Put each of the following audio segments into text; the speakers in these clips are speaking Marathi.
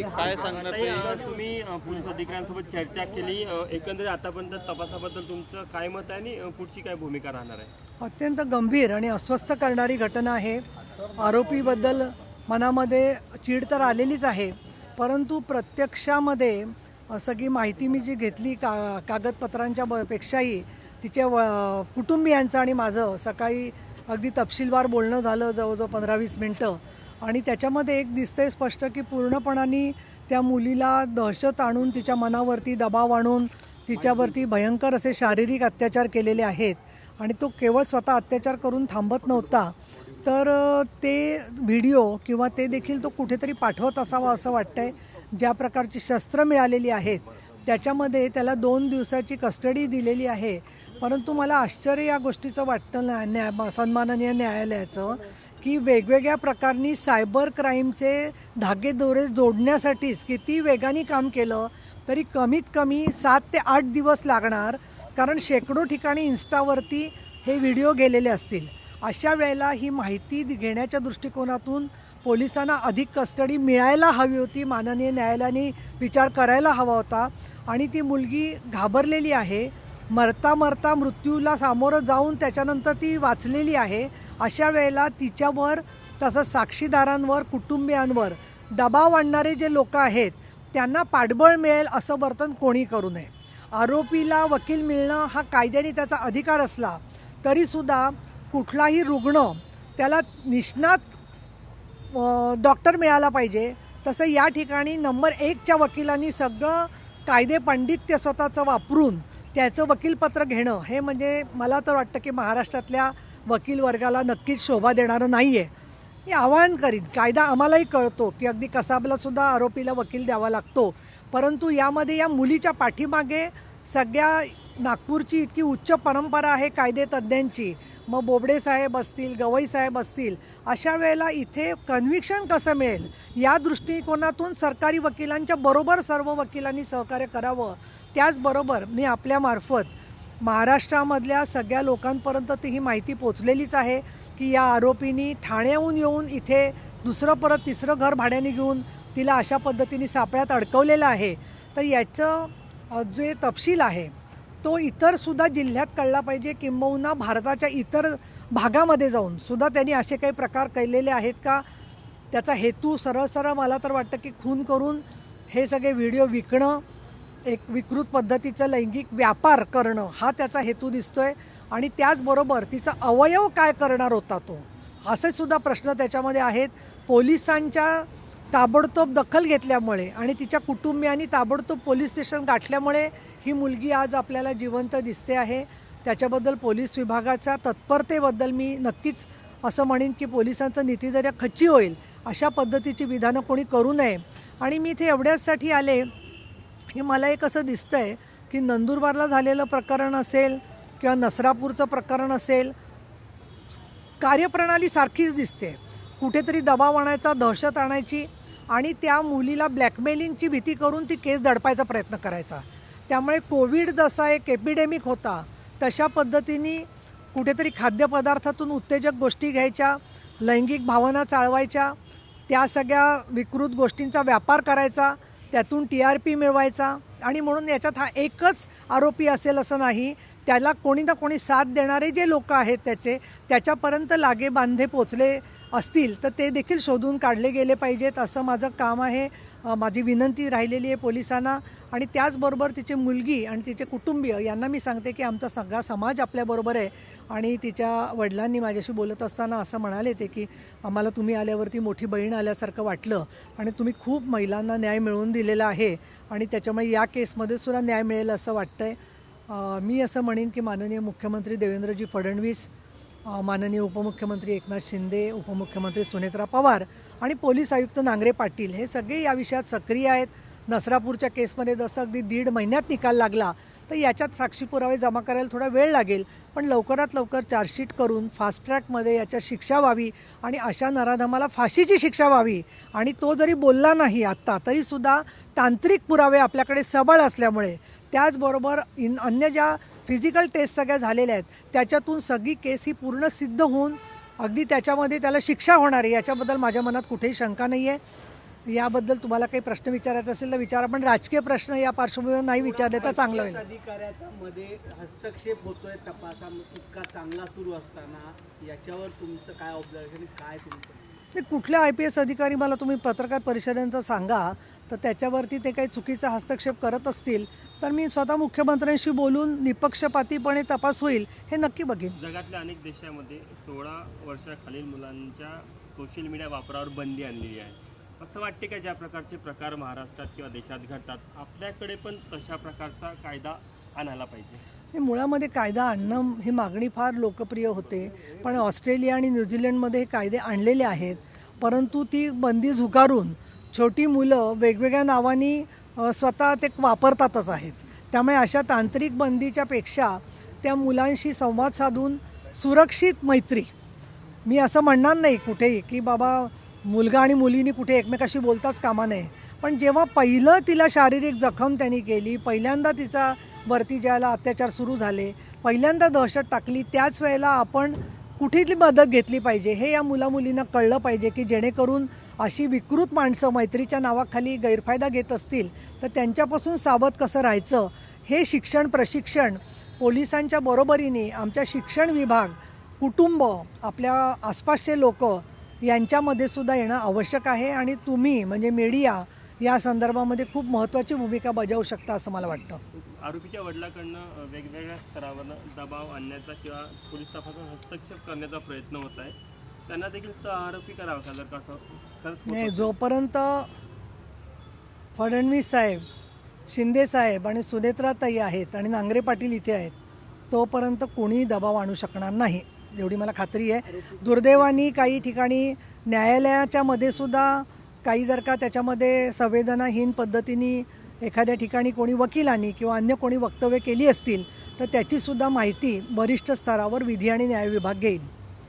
काय सांगणार ते? तुम्ही पोलीस अधिकाऱ्यांसोबत चर्चा केली, एकंदरीत आतापर्यंत तपासाबद्दल तुमचं काय मत आहे आणि पुढची काय भूमिका राहणार आहे? अत्यंत गंभीर आणि अस्वस्थ करणारी घटना आहे. आरोपीबद्दल मनामध्ये चीड तर आलेलीच आहे, परंतु प्रत्यक्षामध्ये सगळी माहिती मी जी घेतली कागदपत्रांच्या पेक्षाही तिच्या कुटुंबियांचं आणि माझं सकाळी अगदी तपशीलवार बोलणं झालं, जवळजवळ 15-20 मिनटं. आणि त्याच्यामध्ये एक दिसतंय स्पष्ट की पूर्णपणाने त्या मुलीला दहशत आणून, तिच्या मनावरती दबाव आणून तिच्यावरती भयंकर असे शारीरिक अत्याचार केलेले आहेत. आणि तो केवळ स्वतः अत्याचार करून थांबत नव्हता, तर ते व्हिडिओ किंवा ते देखील तो कुठेतरी पाठवत असावा असं वाटतंय. ज्या प्रकारची शस्त्र मिळालेली आहेत त्याच्यामध्ये त्याला 2 दिवसाची कस्टडी दिलेली आहे. परंतु मला आश्चर्य या गोष्टीचं वाटतं सन्माननीय न्यायालयाचं की वेगवेगळ्या प्रकारांनी सायबर क्राईमचे धागेदोरे जोडण्यासाठीच किती वेगाने काम केलं तरी कमीत कमी 7 ते 8 दिवस लागणार, कारण शेकडो ठिकाणी इन्स्टावरती हे व्हिडिओ गेलेले असतील. अशा वेळेला ही माहिती घेण्याच्या दृष्टिकोनातून पोलिसांना अधिक कस्टडी मिळायला हवी होती. माननीय न्यायालयाने विचार करायला हवा होता. आणि ती मुलगी घाबरलेली आहे, मरता मरता मृत्यूला सामोरं जाऊन त्याच्यानंतर ती वाचलेली आहे. अशा वेळेला तिच्यावर तसंच साक्षीदारांवर, कुटुंबियांवर दबाव आणणारे जे लोक आहेत त्यांना पाठबळ मिळेल असं वर्तन कोणी करू नये. आरोपीला वकील मिळणं हा कायद्याने त्याचा अधिकार असला तरीसुद्धा कुठलाही रुग्ण त्याला निष्णात डॉक्टर मिळाला पाहिजे. तसं या ठिकाणी नंबर 1च्या वकिलांनी सगळं कायदे पांडित्य स्वतःचं वापरून त्याचं वकीलपत्र घेणं हे म्हणजे मला तर वाटतं की महाराष्ट्रातल्या वकील वर्गाला नक्कीच शोभा देणारं नाही आहे. मी आवाहन करीन, कायदा आम्हालाही कळतो की अगदी कसाबलासुद्धा आरोपीला वकील द्यावा लागतो, परंतु यामध्ये या मुलीच्या पाठीमागे सगळ्या नागपूरची इतकी उच्च परंपरा आहे कायदे तज्ज्ञांची, मग बोबडे साहेब असतील, गवई साहेब असतील, अशा वेळेला इथे कन्व्हिक्शन कसं मिळेल या दृष्टिकोनातून सरकारी वकिलांच्या बरोबर सर्व वकिलांनी सहकार्य करावं. त्याचबरोबर मी आपल्यामार्फत महाराष्ट्रामधल्या सगळ्या लोकांपर्यंत ती ही माहिती पोचलेलीच आहे की या आरोपींनी ठाण्याहून येऊन इथे दुसरं परत तिसरं घर भाड्याने घेऊन तिला अशा पद्धतीने सापळ्यात अडकवलेलं आहे. तर याचं जे तपशील आहे तो इतरसुद्धा जिल्ह्यात कळला पाहिजे, किंबहुना भारताच्या इतर भागामध्ये जाऊन सुद्धा त्यांनी असे काही प्रकार केलेले आहेत का. त्याचा हेतू सरळ सरळ मला तर वाटतं की खून करून हे सगळे व्हिडिओ विकणं, एक विकृत पद्धतीचं लैंगिक व्यापार करणं हा त्याचा हेतू दिसतोय. आणि त्याचबरोबर तिचा अवयव काय करणार होता तो, असे सुद्धा प्रश्न त्याच्यामध्ये आहेत. पोलिसांच्या ताबडतोब दखल घेतल्यामुळे आणि तिच्या कुटुंबियांनी ताबडतोब पोलीस स्टेशन गाठल्यामुळे ही मुलगी आज आपल्याला जिवंत दिसते आहे. त्याच्याबद्दल पोलीस विभागाच्या तत्परतेबद्दल मी नक्कीच असं म्हणेन की पोलिसांचं नीतिधैर्य खच्ची होईल अशा पद्धतीची विधानं कोणी करू नये. आणि मी इथे एवढ्याचसाठी आले की मला एक असं दिसतं आहे की नंदुरबारला झालेलं प्रकरण असेल किंवा नसरापूरचं प्रकरण असेल, कार्यप्रणाली सारखीच दिसते. कुठेतरी दबाव आणायचा, दहशत आणायची आणि त्या मुलीला ब्लॅकमेलिंगची भीती करून ती केस दडपायचा प्रयत्न करायचा. त्यामुळे कोविड जसा एक एपिडेमिक होता तशा पद्धतीने कुठेतरी खाद्यपदार्थातून उत्तेजक गोष्टी घ्यायच्या, लैंगिक भावना चाळवायच्या, त्या सगळ्या विकृत गोष्टींचा व्यापार करायचा, त्यातून TRP मिळवायचा. आणि म्हणून याच्यात हा एकच आरोपी असेल असं नाही, त्याला कोणी ना कोणी साथ देणारे जे लोक आहेत त्याच्यापर्यंत लागे बांधे पोचले असतील तर ते देखील शोधून काढले गेले पाहिजेत असं माझं काम आहे. माझी विनंती राहिलेली आहे पोलिसांना. आणि त्याचबरोबर तिची मुलगी आणि तिचे कुटुंबीय यांना मी सांगते की आमचा सगळा समाज आपल्याबरोबर आहे. आणि तिच्या वडिलांनी माझ्याशी बोलत असताना असं म्हणाले ते की आम्हाला तुम्ही आल्यावरती मोठी बहीण आल्यासारखं वाटलं आणि तुम्ही खूप महिलांना न्याय मिळवून दिलेला आहे आणि त्याच्यामुळे या केसमध्ये सुद्धा न्याय मिळेल असं वाटतं आहे. मी असं म्हणेन की माननीय मुख्यमंत्री देवेंद्रजी फडणवीस, माननीय उपमुख्यमंत्री एकनाथ शिंदे, उपमुख्यमंत्री सुनेत्रा पवार आणि पोलीस आयुक्त नांगरे पाटील हे सगळे या विषयात सक्रिय आहेत. नसरापूरच्या केसमध्ये जसं अगदी 1.5 महिन्यात निकाल लागला तर याच्यात साक्षी पुरावे जमा करायला थोडा वेळ लागेल, पण लवकरात लवकर चार्जशीट करून फास्ट ट्रॅकमध्ये याच्या शिक्षा व्हावी आणि अशा नराधमाला फाशीची शिक्षा व्हावी. आणि तो जरी बोलला नाही आत्ता तरीसुद्धा तांत्रिक पुरावे आपल्याकडे सबळ असल्यामुळे, त्याचबरोबर अन्य ज्या फिजिकल टेस्ट सगळ्या झालेल्या आहेत त्याच्यातून सगळी केस ही पूर्ण सिद्ध होऊन अगदी त्याच्यामध्ये त्याला शिक्षा होणार आहे याच्याबद्दल माझ्या मनात कुठेही शंका नाही आहे. याबद्दल तुम्हाला काही प्रश्न विचारायचा असेल तर विचारा, पण राजकीय प्रश्न या पार्श्वभूमीवर नाही विचारले तर चांगलं होईल. अधिकाऱ्याचा मध्ये हस्तक्षेप होतोय तपासा इतका चांगला सुरू असताना याच्यावर तुमचं काय ऑब्झर्वेशन, काय तुमचं? नाही, कुठल्या IPS अधिकारी मला तुम्ही पत्रकार परिषदेनंतर सांगा, तर त्याच्यावरती ते काही चुकीचा हस्तक्षेप करत असतील तर मी स्वतः मुख्यमंत्र्यांशी बोलून निपक्षपातीपणे तपास होईल हे नक्की बघेन. जगातल्या अनेक देशामध्ये 16 वर्षाखालील मुलांच्या सोशल मीडिया वापरावर बंदी आणलेली आहे. असं वाटते का ज्या प्रकारचे प्रकार महाराष्ट्रात किंवा देशात घडतात आपल्याकडे पण तशा प्रकारचा कायदा आणायला पाहिजे? हे मुळामध्ये कायदा आणणं ही मागणी फार लोकप्रिय होते, पण ऑस्ट्रेलिया आणि न्यूझीलंडमध्ये हे कायदे आणलेले आहेत, परंतु ती बंदी झुगारून छोटी मुलं वेगवेगळ्या नावांनी स्वतः ते वापरतातच आहेत. त्यामुळे अशा तांत्रिक बंदीच्या पेक्षा त्या मुलांशी संवाद साधून सुरक्षित मैत्री, मी असं म्हणणार नाही कुठेही की बाबा मुलगा आणि मुलीनी कुठे एकमेकाशी बोलताच कामा नये, पण जेव्हा पहिलं तिला शारीरिक जखम त्यांनी केली, पहिल्यांदा तिचा वरती ज्याला अत्याचार सुरू झाले, पहिल्यांदा दहशत टाकली, त्याच वेळेला आपण कुठली मदत घेतली पाहिजे हे या मुलामुलींना कळलं पाहिजे, की जेणेकरून अशी विकृत माणसं मैत्रीच्या नावाखाली गैरफायदा घेत असतील तर त्यांच्यापासून सावध कसं राहायचं हे शिक्षण प्रशिक्षण पोलिसांच्या बरोबरीने आमच्या शिक्षण विभाग, कुटुंब, आपल्या आसपासचे लोक यांच्यामध्ये सुद्धा येणं आवश्यक आहे. आणि तुम्ही म्हणजे मीडिया या संदर्भामध्ये खूप महत्त्वाची भूमिका बजावू शकता असं मला वाटतं. आरोपीच्या वडिलांकडनं वेगवेगळ्या स्तरावर दबाव आणण्याचा किंवा पोलीस तपासात हस्तक्षेप करण्याचा प्रयत्न होत आहे. त्यांना देखील सहआरोपी करावा का जर कसं खरंच? नाही, जोपर्यंत फडणवीस साहेब, शिंदे साहेब आणि सुनेत्राताई आहेत आणि नांगरे पाटील इथे आहेत तोपर्यंत कोणीही दबाव आणू शकणार नाही एवढी मला खात्री आहे. दुर्दैवाने काही ठिकाणी न्यायालयाच्या मध्ये सुद्धा काही जर का त्याच्यामध्ये संवेदनाहीन पद्धतीने एखाद्या ठिकाणी कोणी वकिलांनी किंवा अन्य कोणी वक्तव्य केली असतील तर त्याचीसुद्धा माहिती वरिष्ठ स्तरावर विधी आणि न्याय विभाग घेईल.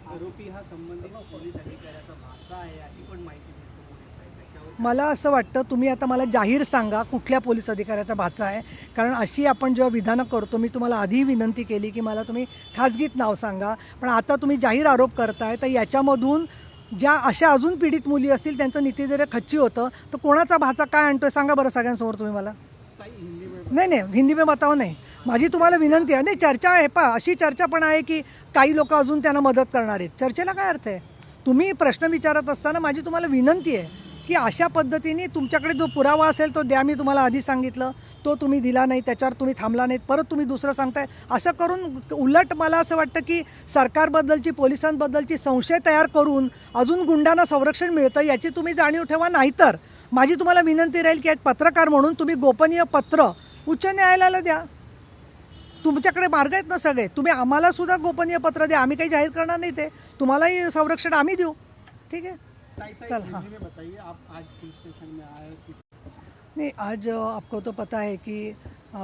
आरोपी हा संबंधित पोलीस अधिकाऱ्याचा भाचा आहे अशी पण माहिती समोर येत आहे. त्याच्यावर मला असं वाटतं तुम्ही आता मला जाहीर सांगा कुठल्या पोलीस अधिकाऱ्याचा भाचा आहे, कारण अशी आपण जेव्हा विधानं करतो, मी तुम्हाला आधी विनंती केली की मला तुम्ही खाजगीत नाव सांगा, पण आता तुम्ही जाहीर आरोप करताय तर याच्यामधून ज्या अशा अजून पीडित मुली असतील त्यांचं नीतिधैर्य खच्ची होतं, तर कोणाचा भाचा काय आणतोय सांगा बरं सगळ्यांसमोर तुम्ही मला. नाही, हिंदी में बताओ. नाही, माझी तुम्हाला विनंती आहे. नाही, चर्चा आहे अशी चर्चा पण आहे की काही लोक अजून त्यांना मदत करणार आहेत. चर्चेला काय अर्थ आहे? तुम्ही प्रश्न विचारत असताना माझी तुम्हाला विनंती आहे की अशा पद्धतीने तुमच्याकडे जो पुरावा असेल तो द्या. मी तुम्हाला आधी सांगितलं तो तुम्ही दिला नाही, त्याच्यावर तुम्ही थांबला नाहीत, परत तुम्ही दुसरं सांगताय. असं करून उलट मला असं वाटतं की सरकारबद्दलची, पोलिसांबद्दलची संशय तयार करून अजून गुंडांना संरक्षण मिळतं याची तुम्ही जाणीव ठेवा. नाहीतर माझी तुम्हाला विनंती राहील की एक पत्रकार म्हणून तुम्ही गोपनीय पत्र उच्च न्यायालयाला द्या. तुमच्याकडे मार्ग आहेत ना सगळे, तुम्ही आम्हाला सुद्धा गोपनीय पत्र द्या. आम्ही काही जाहीर करणार नाही, ते तुम्हालाही संरक्षण आम्ही देऊ. ठीक आहे, चल. हाँ, बताइए आप आज पुलिस स्टेशन में आए कि नहीं, आज आपको तो पता है कि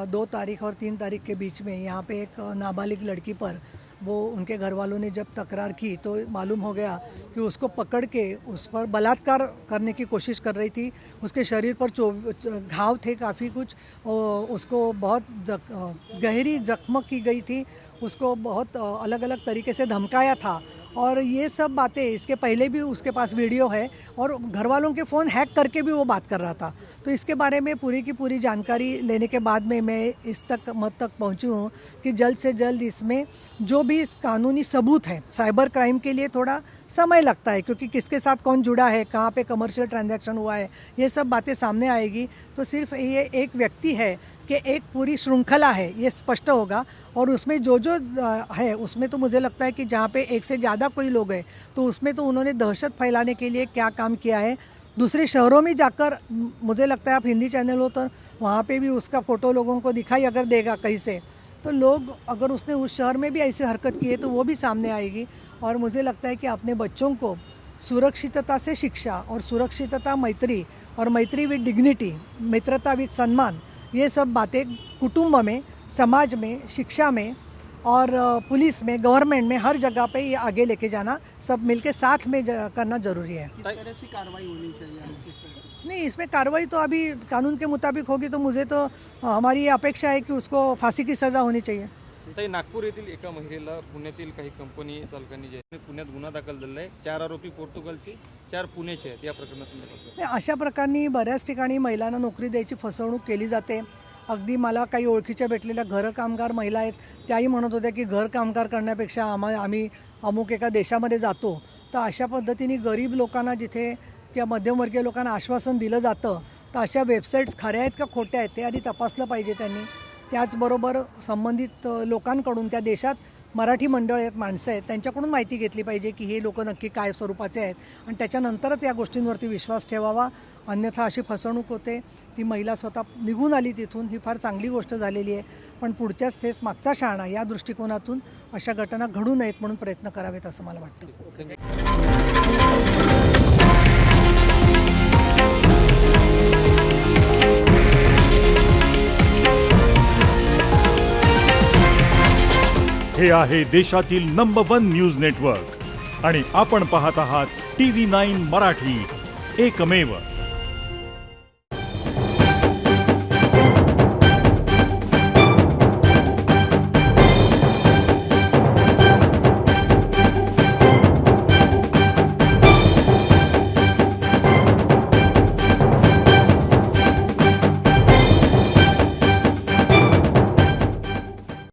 2 तारीख और 3 तारीख के बीच में यहाँ पे एक नाबालिग लड़की पर वो उनके घर वालों ने जब तकरार की तो मालूम हो गया कि उसको पकड़ के उस पर बलात्कार करने की कोशिश कर रही थी. उसके शरीर पर घाव थे काफ़ी कुछ, उसको बहुत गहरी जख्म की गई थी, उसको बहुत अलग अलग तरीके से धमकाया था. और ये सब बातें इसके पहले भी उसके पास वीडियो है और घर वालों के फ़ोन हैक करके भी वो बात कर रहा था. तो इसके बारे में पूरी की पूरी जानकारी लेने के बाद में मैं इस मत तक पहुंची हूँ कि जल्द से जल्द इसमें जो भी कानूनी सबूत है, साइबर क्राइम के लिए थोड़ा समय लगता है क्योंकि किसके साथ कौन जुड़ा है, कहाँ पे कमर्शियल ट्रांजैक्शन हुआ है, ये सब बातें सामने आएगी. तो सिर्फ ये एक व्यक्ति है कि एक पूरी श्रृंखला है, ये स्पष्ट होगा. और उसमें जो है उसमें तो मुझे लगता है कि जहाँ पे एक से ज़्यादा कोई लोग हैं तो उसमें तो उन्होंने दहशत फैलाने के लिए क्या काम किया है. दूसरे शहरों में जाकर मुझे लगता है, आप हिंदी चैनल हो तो वहाँ पे भी उसका फ़ोटो लोगों को दिखाई अगर देगा कहीं से, तो लोग अगर उसने उस शहर में भी ऐसी हरकत की है तो वो भी सामने आएगी. और मुझे लगता है कि अपने बच्चों को सुरक्षितता से शिक्षा और सुरक्षितता मैत्री और मैत्री विद डिग्निटी, मित्रता विद सम्मान, ये सब बातें कुटुंब में, समाज में, शिक्षा में और पुलिस में, गवर्नमेंट में, हर जगह पे ये आगे लेके जाना सब मिलके साथ में करना ज़रूरी है. किस तरह से कार्रवाई होनी चाहिए, किस तरह से? नहीं, इसमें कार्रवाई तो अभी कानून के मुताबिक होगी. तो मुझे तो हमारी ये अपेक्षा है कि उसको फांसी की सज़ा होनी चाहिए. तर नागपूर येथील एका महिलेला पुण्यातील काही कंपनी चालकांनी जे पुण्यात गुन्हा दाखल झालेला आहे. 4 आरोपी पोर्तुगालचे, 4 पुण्याचे आहेत. या प्रकरणात अशा प्रकारे बऱ्याच ठिकाणी महिलांना नोकरी द्यायची फसवणूक केली जाते. अगदी मला काही ओळखीच्या भेटलेल्या घर कामगार महिला आहेत, त्याही म्हणत होत्या की घर कामगार करण्यापेक्षा आम्ही अमुक एका देशामध्ये जातो. तर अशा पद्धतीने गरीब लोकांना जिथे किंवा मध्यमवर्गीय लोकांना आश्वासन दिलं जातं, तर अशा वेबसाईट्स खऱ्या आहेत का खोट्या आहेत ते आधी तपासलं पाहिजे त्यांनी. त्याचबरोबर संबंधित लोकांकडून, त्या देशात मराठी मंडळ आहेत, माणसं आहेत, त्यांच्याकडून माहिती घेतली पाहिजे की हे लोक नक्की काय स्वरूपाचे आहेत आणि त्याच्यानंतरच या गोष्टींवरती विश्वास ठेवावा. अन्यथा अशी फसवणूक होते. ती महिला स्वतः निघून आली तिथून, ही फार चांगली गोष्ट झालेली आहे. पण पुढच्याच तेच मागचा शहाणा या दृष्टिकोनातून अशा घटना घडू नयेत म्हणून प्रयत्न करावेत असं मला वाटतं. हे आहे देशातील नंबर 1 न्यूज नेटवर्क आणि आपण पाहत आहात TV9 मराठी, एकमेव.